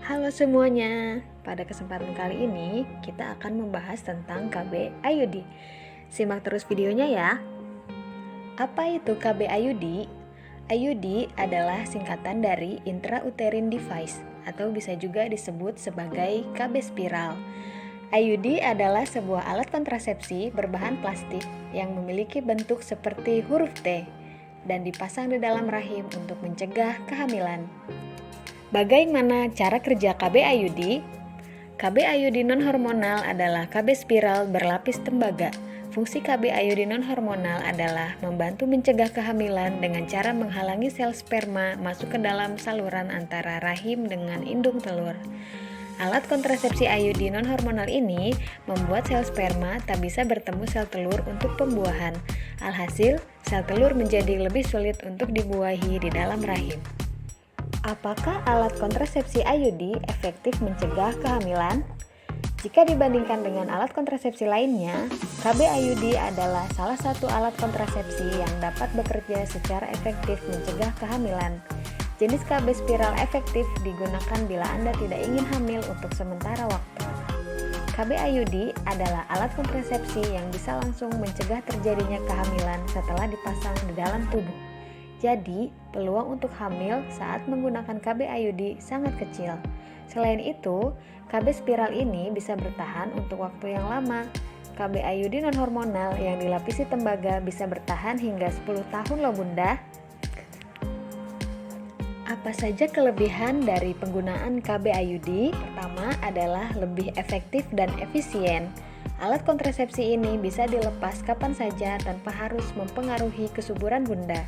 Halo semuanya, pada kesempatan kali ini kita akan membahas tentang KB IUD. Simak terus videonya ya. Apa itu KB IUD? IUD adalah singkatan dari intrauterine device atau bisa juga disebut sebagai KB spiral. IUD adalah sebuah alat kontrasepsi berbahan plastik yang memiliki bentuk seperti huruf T dan dipasang di dalam rahim untuk mencegah kehamilan. Bagaimana cara kerja KB IUD? KB IUD non-hormonal adalah KB spiral berlapis tembaga. Fungsi KB IUD non-hormonal adalah membantu mencegah kehamilan dengan cara menghalangi sel sperma masuk ke dalam saluran antara rahim dengan indung telur. Alat kontrasepsi IUD non-hormonal ini membuat sel sperma tak bisa bertemu sel telur untuk pembuahan. Alhasil, sel telur menjadi lebih sulit untuk dibuahi di dalam rahim. Apakah alat kontrasepsi IUD efektif mencegah kehamilan? Jika dibandingkan dengan alat kontrasepsi lainnya, KB IUD adalah salah satu alat kontrasepsi yang dapat bekerja secara efektif mencegah kehamilan. Jenis KB spiral efektif digunakan bila Anda tidak ingin hamil untuk sementara waktu. KB IUD adalah alat kontrasepsi yang bisa langsung mencegah terjadinya kehamilan setelah dipasang di dalam tubuh. Jadi, peluang untuk hamil saat menggunakan KB IUD sangat kecil. Selain itu, KB spiral ini bisa bertahan untuk waktu yang lama. KB IUD non-hormonal yang dilapisi tembaga bisa bertahan hingga 10 tahun loh bunda. Apa saja kelebihan dari penggunaan KB IUD? Pertama adalah lebih efektif dan efisien. Alat kontrasepsi ini bisa dilepas kapan saja tanpa harus mempengaruhi kesuburan bunda.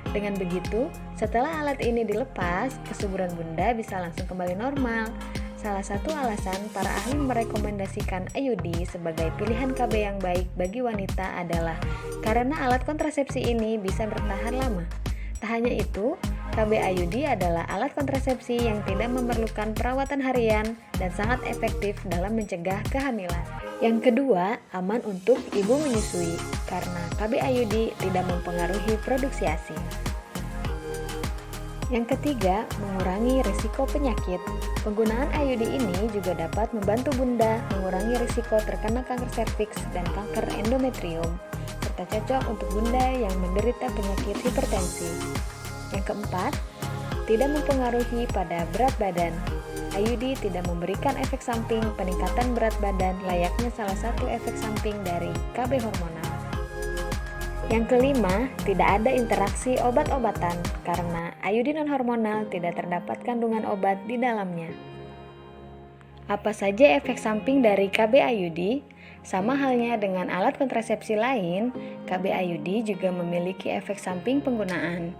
Dengan begitu, setelah alat ini dilepas, kesuburan bunda bisa langsung kembali normal. Salah satu alasan para ahli merekomendasikan IUD sebagai pilihan KB yang baik bagi wanita adalah karena alat kontrasepsi ini bisa bertahan lama. Tak hanya itu, KB IUD adalah alat kontrasepsi yang tidak memerlukan perawatan harian dan sangat efektif dalam mencegah kehamilan. Yang kedua, aman untuk ibu menyusui karena KB IUD tidak mempengaruhi produksi ASI. Yang ketiga, mengurangi risiko penyakit. Penggunaan IUD ini juga dapat membantu bunda mengurangi risiko terkena kanker serviks dan kanker endometrium, serta cocok untuk bunda yang menderita penyakit hipertensi. Yang keempat, tidak mempengaruhi pada berat badan. IUD tidak memberikan efek samping peningkatan berat badan layaknya salah satu efek samping dari KB hormonal. Yang kelima, tidak ada interaksi obat-obatan karena IUD non-hormonal tidak terdapat kandungan obat di dalamnya. Apa saja efek samping dari KB IUD? Sama halnya dengan alat kontrasepsi lain, KB IUD juga memiliki efek samping penggunaan.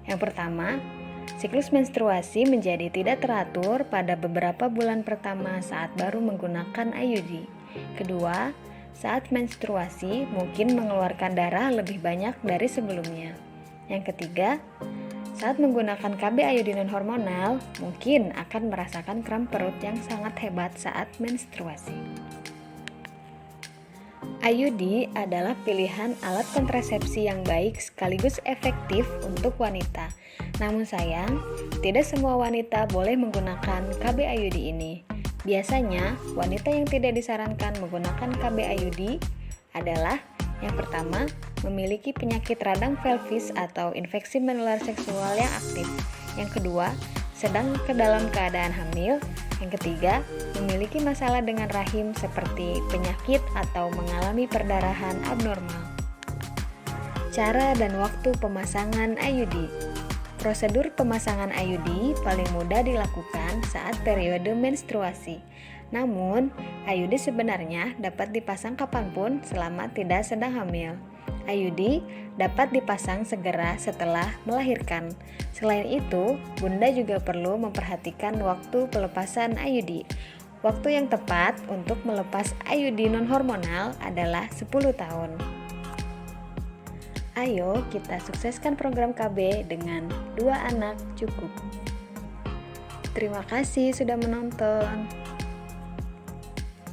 Yang pertama, siklus menstruasi menjadi tidak teratur pada beberapa bulan pertama saat baru menggunakan IUD. Kedua, saat menstruasi mungkin mengeluarkan darah lebih banyak dari sebelumnya. Yang ketiga, saat menggunakan KB IUD non-hormonal mungkin akan merasakan kram perut yang sangat hebat saat menstruasi. IUD adalah pilihan alat kontrasepsi yang baik sekaligus efektif untuk wanita. Namun sayang, tidak semua wanita boleh menggunakan KB IUD ini. Biasanya, wanita yang tidak disarankan menggunakan KB IUD adalah yang pertama, memiliki penyakit radang pelvis atau infeksi menular seksual yang aktif. Yang kedua, sedang ke dalam keadaan hamil. Yang ketiga, memiliki masalah dengan rahim seperti penyakit atau mengalami perdarahan abnormal. Cara dan waktu pemasangan IUD. Prosedur pemasangan IUD paling mudah dilakukan saat periode menstruasi. Namun, IUD sebenarnya dapat dipasang kapanpun selama tidak sedang hamil. IUD dapat dipasang segera setelah melahirkan. Selain itu, bunda juga perlu memperhatikan waktu pelepasan IUD. Waktu yang tepat untuk melepas IUD non-hormonal adalah 10 tahun. Ayo kita sukseskan program KB dengan 2 anak cukup. Terima kasih sudah menonton.